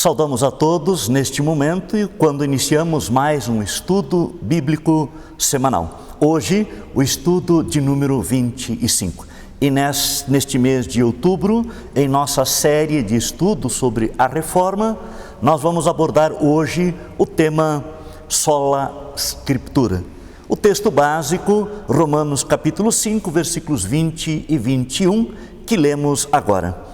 Saudamos a todos neste momento e quando iniciamos mais um estudo bíblico semanal. Hoje, o estudo de número 25. E neste mês de outubro, em nossa série de estudos sobre a Reforma, nós vamos abordar hoje o tema Sola Scriptura. O texto básico, Romanos capítulo 5, versículos 20 e 21, que lemos agora.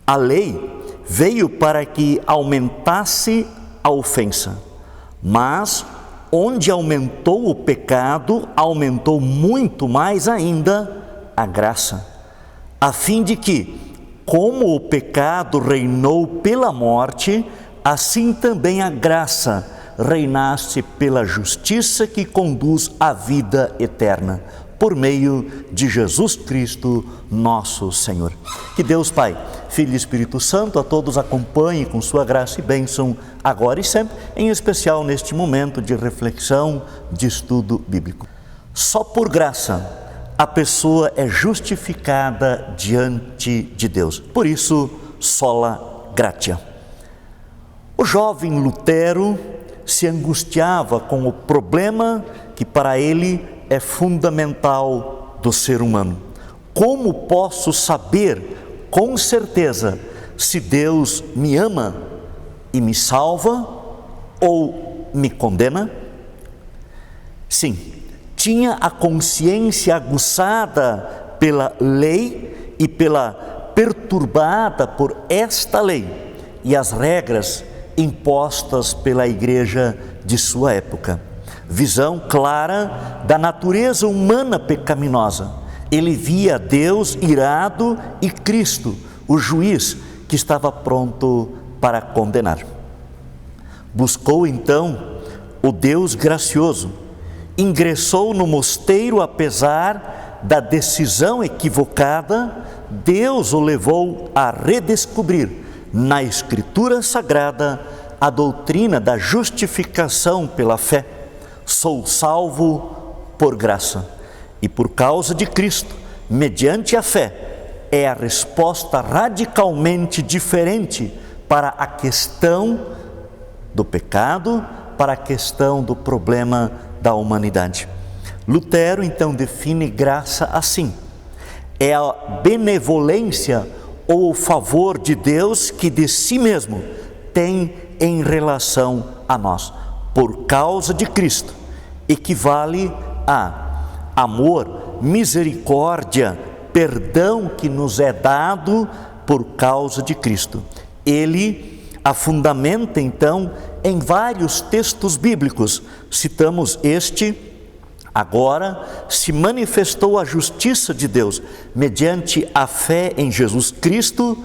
A lei veio para que aumentasse a ofensa, mas onde aumentou o pecado, aumentou muito mais ainda a graça, a fim de que, como o pecado reinou pela morte, assim também a graça reinasse pela justiça que conduz à vida eterna, por meio de Jesus Cristo, nosso Senhor. Que Deus Pai, Filho e Espírito Santo a todos acompanhe com sua graça e bênção, agora e sempre, em especial neste momento de reflexão, de estudo bíblico. Só por graça a pessoa é justificada diante de Deus. Por isso, sola gratia. O jovem Lutero se angustiava com o problema que para ele é fundamental do ser humano. Como posso saber com certeza se Deus me ama e me salva ou me condena? Sim, tinha a consciência aguçada pela lei e perturbada por esta lei e as regras impostas pela igreja de sua época. Visão clara da natureza humana pecaminosa. Ele via Deus irado e Cristo, o juiz que estava pronto para condenar. Buscou então o Deus gracioso, ingressou no mosteiro apesar da decisão equivocada. Deus o levou a redescobrir na Escritura Sagrada a doutrina da justificação pela fé. Sou salvo por graça e por causa de Cristo, mediante a fé, é a resposta radicalmente diferente para a questão do pecado, para a questão do problema da humanidade. Lutero então define graça assim: é a benevolência ou o favor de Deus que de si mesmo tem em relação a nós. Por causa de Cristo, equivale a amor, misericórdia, perdão que nos é dado por causa de Cristo. Ele a fundamenta então em vários textos bíblicos. Citamos este: agora se manifestou a justiça de Deus mediante a fé em Jesus Cristo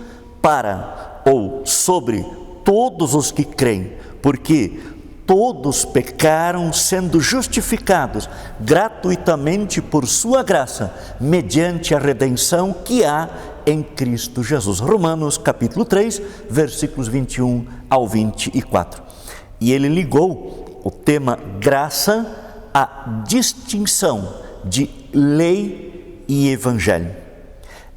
para ou sobre todos os que creem, porque todos pecaram, sendo justificados gratuitamente por sua graça, mediante a redenção que há em Cristo Jesus. Romanos capítulo 3, versículos 21 ao 24. E ele ligou o tema graça à distinção de lei e evangelho.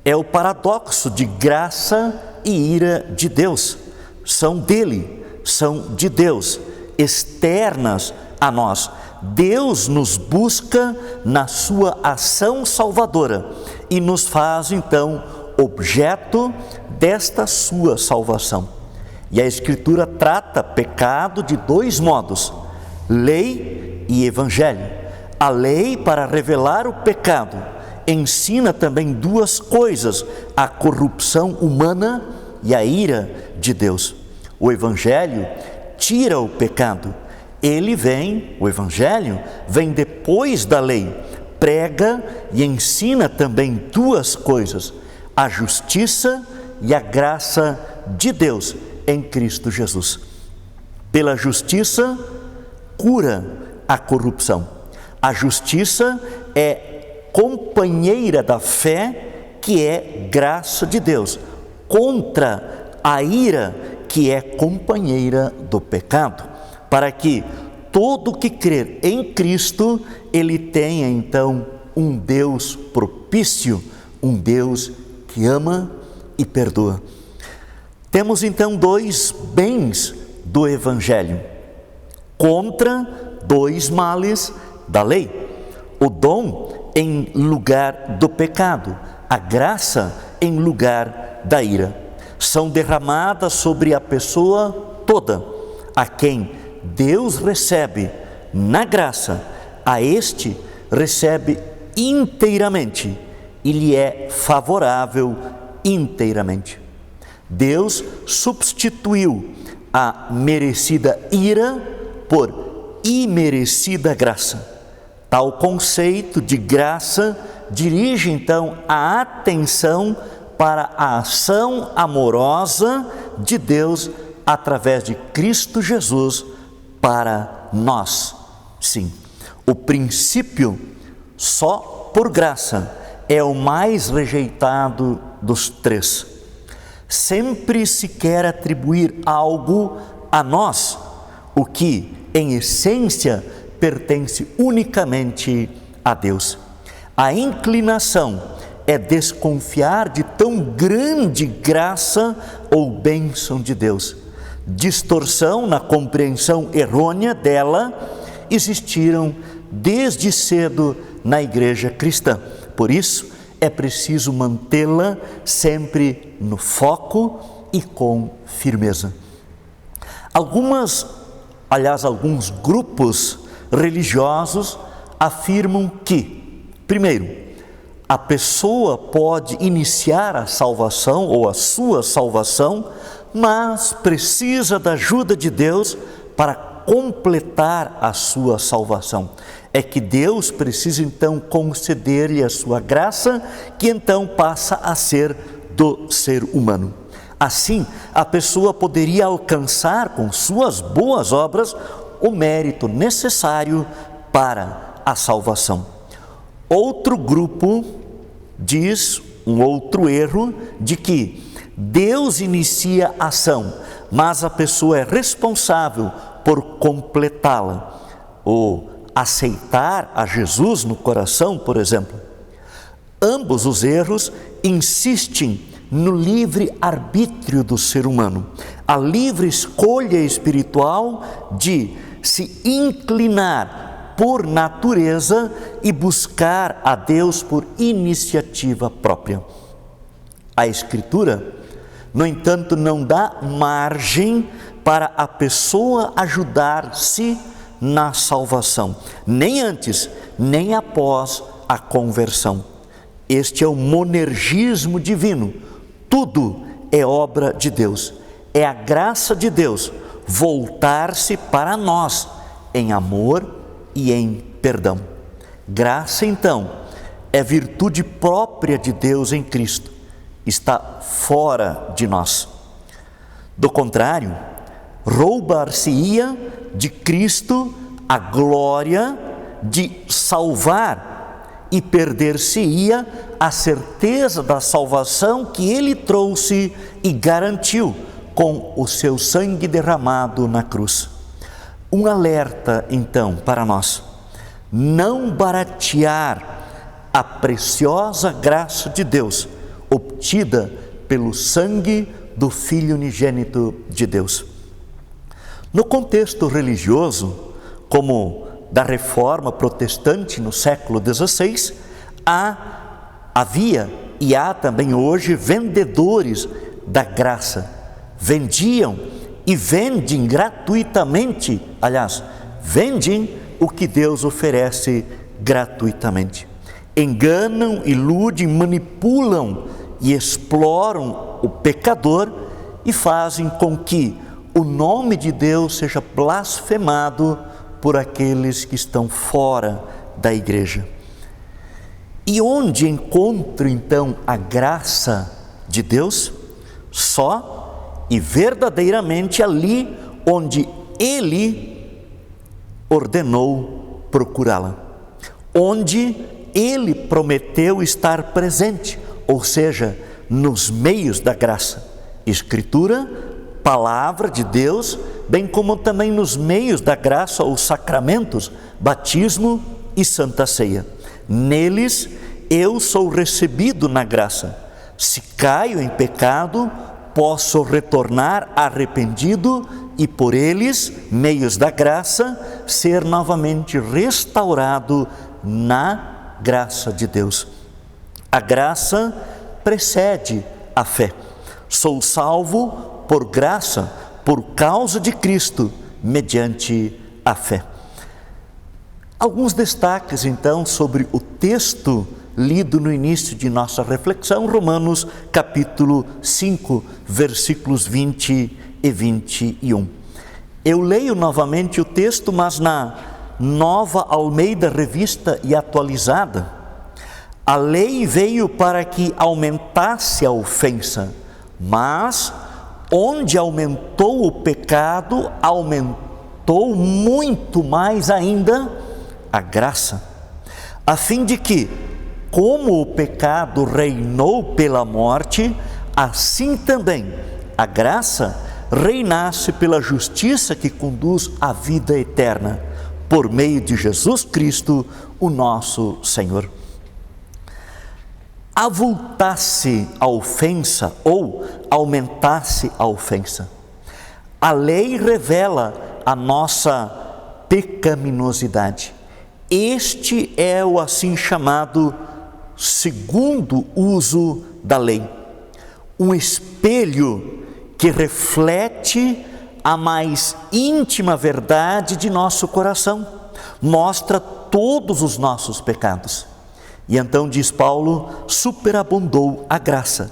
É o paradoxo de graça e ira de Deus. São dele, são de Deus, externas a nós. Deus nos busca na sua ação salvadora e nos faz então objeto desta sua salvação. E a Escritura trata pecado de dois modos: lei e evangelho. A lei, para revelar o pecado, ensina também duas coisas: a corrupção humana e a ira de Deus. O evangelho tira o pecado. O evangelho vem depois da lei, prega e ensina também duas coisas: a justiça e a graça de Deus em Cristo Jesus. Pela justiça, cura a corrupção. A justiça é companheira da fé, que é graça de Deus, contra a ira, que é companheira do pecado, para que todo que crer em Cristo, ele tenha então um Deus propício, um Deus que ama e perdoa. Temos então dois bens do Evangelho contra dois males da lei: o dom em lugar do pecado, a graça em lugar da ira. São derramadas sobre a pessoa toda. A quem Deus recebe na graça, a este recebe inteiramente e lhe é favorável inteiramente. Deus substituiu a merecida ira por imerecida graça. Tal conceito de graça dirige então a atenção para a ação amorosa de Deus através de Cristo Jesus para nós. Sim, o princípio só por graça é o mais rejeitado dos três. Sempre se quer atribuir algo a nós, o que, em essência, pertence unicamente a Deus. A inclinação é desconfiar de tão grande graça ou bênção de Deus. Distorção na compreensão errônea dela existiram desde cedo na igreja cristã. Por isso, é preciso mantê-la sempre no foco e com firmeza. Alguns grupos religiosos afirmam que, primeiro, a pessoa pode iniciar a salvação ou a sua salvação, mas precisa da ajuda de Deus para completar a sua salvação. É que Deus precisa então conceder-lhe a sua graça, que então passa a ser do ser humano. Assim, a pessoa poderia alcançar com suas boas obras o mérito necessário para a salvação. Outro grupo diz, um outro erro, de que Deus inicia a ação, mas a pessoa é responsável por completá-la, ou aceitar a Jesus no coração, por exemplo. Ambos os erros insistem no livre arbítrio do ser humano, a livre escolha espiritual de se inclinar por natureza e buscar a Deus por iniciativa própria. A Escritura, no entanto, não dá margem para a pessoa ajudar-se na salvação, nem antes, nem após a conversão. Este é o monergismo divino. Tudo é obra de Deus. É a graça de Deus voltar-se para nós em amor e em perdão. Graça, então, é virtude própria de Deus em Cristo. Está fora de nós. Do contrário, roubar-se-ia de Cristo a glória de salvar e perder-se-ia a certeza da salvação que Ele trouxe e garantiu com o seu sangue derramado na cruz. Um alerta, então, para nós: não baratear a preciosa graça de Deus obtida pelo sangue do Filho unigênito de Deus. No contexto religioso, como da Reforma Protestante no século XVI, havia e há também hoje vendedores da graça. Vendiam e vendem gratuitamente, vendem o que Deus oferece gratuitamente. Enganam, iludem, manipulam e exploram o pecador e fazem com que o nome de Deus seja blasfemado por aqueles que estão fora da igreja. E onde encontro então a graça de Deus? Só e verdadeiramente ali onde Ele ordenou procurá-la, onde Ele prometeu estar presente, ou seja, nos meios da graça. Escritura, palavra de Deus, bem como também nos meios da graça, os sacramentos, batismo e santa ceia. Neles eu sou recebido na graça. Se caio em pecado, posso retornar arrependido e por eles, meios da graça, ser novamente restaurado na graça de Deus. A graça precede a fé. Sou salvo por graça, por causa de Cristo, mediante a fé. Alguns destaques, então, sobre o texto lido no início de nossa reflexão, Romanos capítulo 5, versículos 20 e 21. Eu leio novamente o texto, mas na Nova Almeida Revista e Atualizada. A lei veio para que aumentasse a ofensa, mas onde aumentou o pecado, aumentou muito mais ainda a graça, a fim de que, como o pecado reinou pela morte, assim também a graça reinasse pela justiça que conduz à vida eterna, por meio de Jesus Cristo, o nosso Senhor. Avultasse a ofensa ou aumentasse a ofensa. A lei revela a nossa pecaminosidade. Este é o assim chamado segundo uso da lei, um espelho que reflete a mais íntima verdade de nosso coração, mostra todos os nossos pecados. E então diz Paulo, superabundou a graça.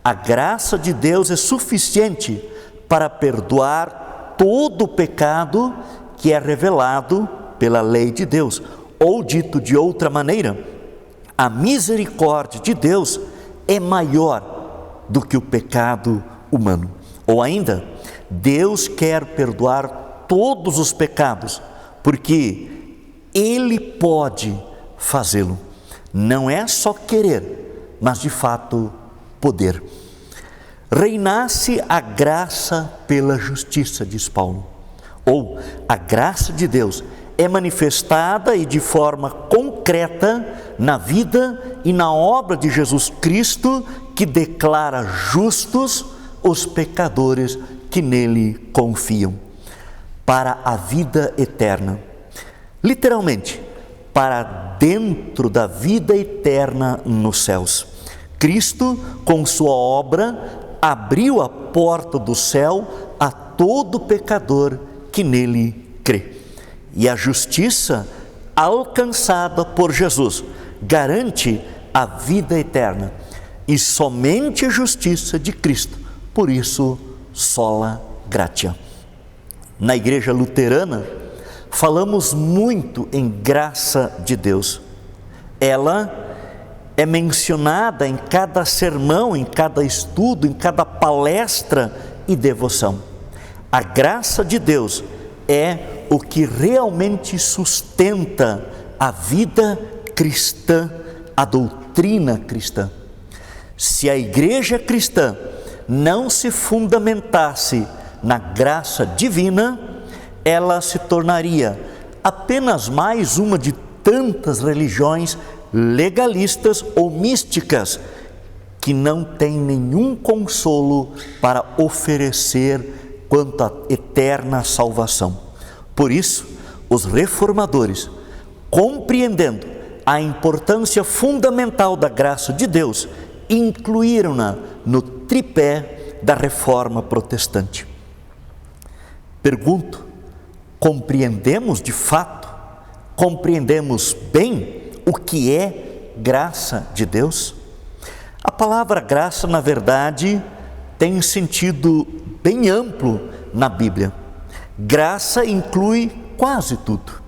A graça de Deus é suficiente para perdoar todo o pecado que é revelado pela lei de Deus. Ou dito de outra maneira, a misericórdia de Deus é maior do que o pecado humano. Ou ainda, Deus quer perdoar todos os pecados, porque Ele pode fazê-lo. Não é só querer, mas de fato poder. Reinasse a graça pela justiça, diz Paulo. Ou a graça de Deus é manifestada e de forma concreta na vida e na obra de Jesus Cristo, que declara justos os pecadores que nele confiam, para a vida eterna. Literalmente, para dentro da vida eterna nos céus. Cristo, com sua obra, abriu a porta do céu a todo pecador que nele crê. E a justiça alcançada por Jesus garante a vida eterna. E somente a justiça de Cristo, por isso, sola gratia. Na igreja luterana, falamos muito em graça de Deus. Ela é mencionada em cada sermão, em cada estudo, em cada palestra e devoção. A graça de Deus é o que realmente sustenta a vida cristã, a doutrina cristã. Se a igreja cristã não se fundamentasse na graça divina, ela se tornaria apenas mais uma de tantas religiões legalistas ou místicas que não têm nenhum consolo para oferecer quanto à eterna salvação. Por isso, os reformadores, compreendendo a importância fundamental da graça de Deus, incluíram-na no tripé da reforma protestante. Pergunto, compreendemos de fato, compreendemos bem o que é graça de Deus? A palavra graça, na verdade, tem um sentido bem amplo na Bíblia. Graça inclui quase tudo.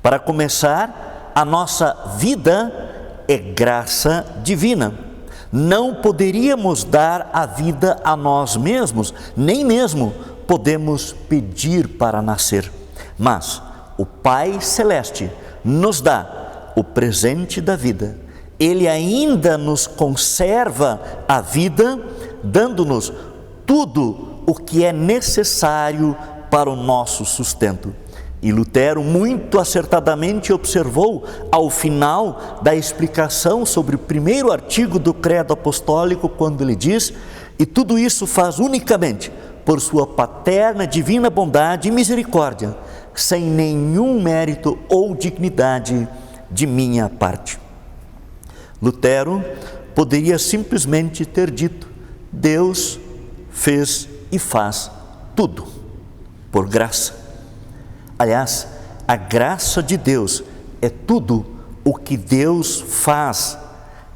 Para começar, a nossa vida é graça divina. Não poderíamos dar a vida a nós mesmos, nem mesmo podemos pedir para nascer. Mas o Pai Celeste nos dá o presente da vida. Ele ainda nos conserva a vida, dando-nos tudo o que é necessário para o nosso sustento. E Lutero muito acertadamente observou, ao final da explicação sobre o primeiro artigo do Credo Apostólico, quando ele diz E tudo isso faz unicamente por sua paterna divina bondade e misericórdia, sem nenhum mérito ou dignidade de minha parte. Lutero poderia simplesmente ter dito: Deus fez e faz tudo por graça. Aliás, a graça de Deus é tudo o que Deus faz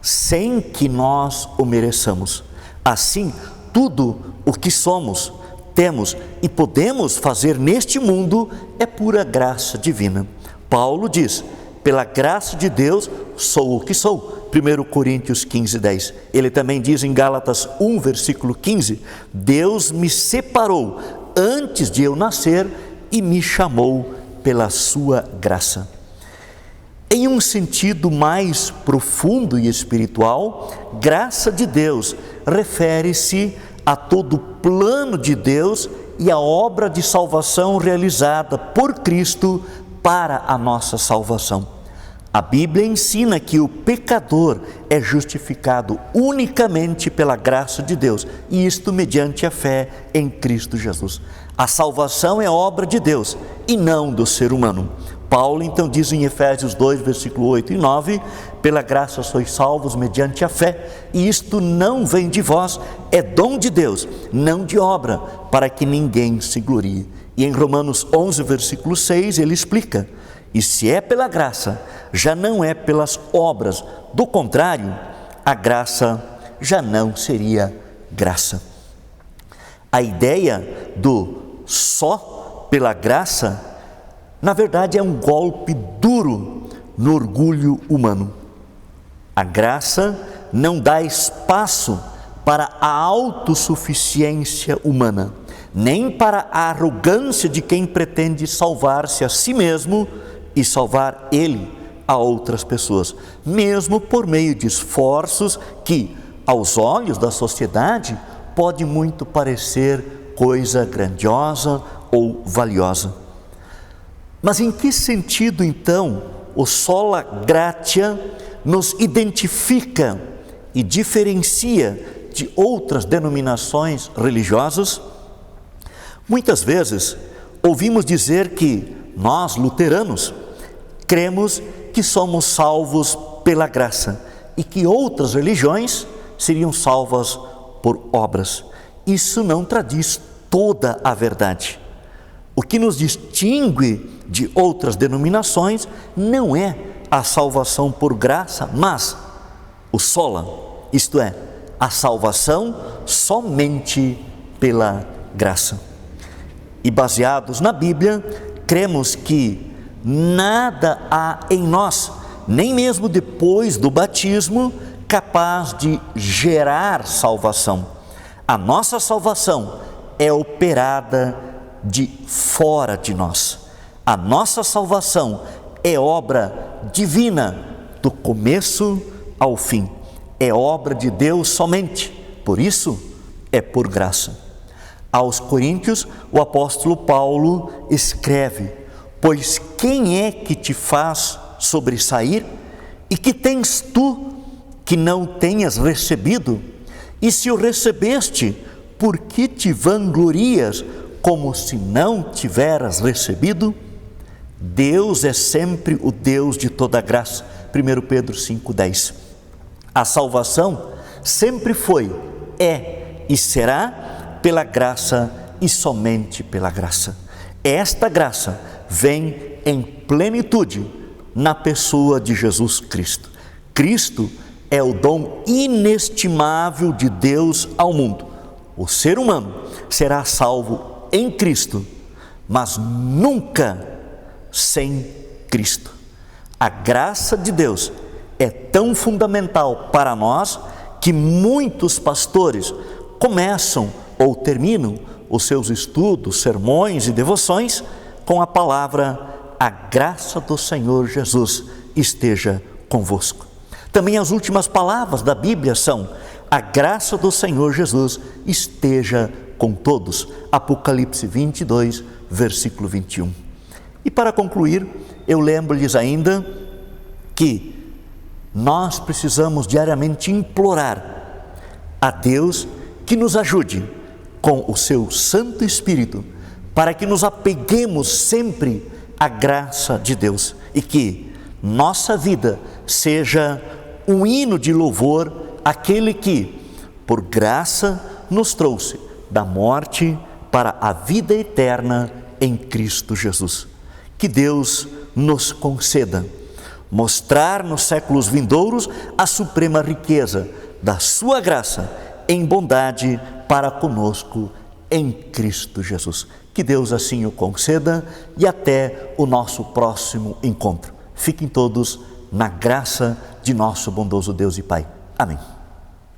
sem que nós o mereçamos. Assim, tudo o que somos, temos e podemos fazer neste mundo é pura graça divina. Paulo diz: pela graça de Deus sou o que sou. 1 Coríntios 15:10. Ele também diz em Gálatas 1, versículo 15: Deus me separou antes de eu nascer e me chamou pela sua graça. Em um sentido mais profundo e espiritual, graça de Deus refere-se a todo o plano de Deus e a obra de salvação realizada por Cristo para a nossa salvação. A Bíblia ensina que o pecador é justificado unicamente pela graça de Deus, e isto mediante a fé em Cristo Jesus. A salvação é obra de Deus e não do ser humano. Paulo então diz em Efésios 2, versículo 8 e 9: pela graça sois salvos mediante a fé, e isto não vem de vós, é dom de Deus, não de obra, para que ninguém se glorie. E em Romanos 11, versículo 6, ele explica: e se é pela graça, já não é pelas obras, do contrário, a graça já não seria graça. A ideia do só pela graça, na verdade, é um golpe duro no orgulho humano. A graça não dá espaço para a autossuficiência humana, nem para a arrogância de quem pretende salvar-se a si mesmo e salvar ele a outras pessoas, mesmo por meio de esforços que, aos olhos da sociedade, pode muito parecer coisa grandiosa ou valiosa. Mas em que sentido, então, o sola gratia nos identifica e diferencia de outras denominações religiosas? Muitas vezes ouvimos dizer que nós, luteranos, cremos que somos salvos pela graça e que outras religiões seriam salvas por obras. Isso não traduz toda a verdade. O que nos distingue de outras denominações não é a salvação por graça, mas o sola, isto é, a salvação somente pela graça. E baseados na Bíblia, cremos que nada há em nós, nem mesmo depois do batismo, capaz de gerar salvação. A nossa salvação é operada de fora de nós. A nossa salvação é obra divina, do começo ao fim. É obra de Deus somente, por isso é por graça. Aos Coríntios, o apóstolo Paulo escreve: pois quem é que te faz sobressair? E que tens tu que não tenhas recebido? E se o recebeste, por que te vanglorias como se não tiveras recebido? Deus é sempre o Deus de toda graça. 1 Pedro 5,10. A salvação sempre foi, é e será pela graça e somente pela graça. Esta graça vem em plenitude na pessoa de Jesus Cristo. Cristo é o dom inestimável de Deus ao mundo. O ser humano será salvo em Cristo, mas nunca sem Cristo. A graça de Deus é tão fundamental para nós que muitos pastores começam ou terminam os seus estudos, sermões e devoções com a palavra: a graça do Senhor Jesus esteja convosco. Também as últimas palavras da Bíblia são: a graça do Senhor Jesus esteja com todos. Apocalipse 22, versículo 21. E para concluir, eu lembro-lhes ainda que nós precisamos diariamente implorar a Deus que nos ajude com o seu Santo Espírito, para que nos apeguemos sempre à graça de Deus e que nossa vida seja um hino de louvor àquele que, por graça, nos trouxe da morte para a vida eterna em Cristo Jesus. Que Deus nos conceda mostrar nos séculos vindouros a suprema riqueza da sua graça em bondade para conosco em Cristo Jesus. Que Deus assim o conceda e até o nosso próximo encontro. Fiquem todos na graça de nosso bondoso Deus e Pai. Amém.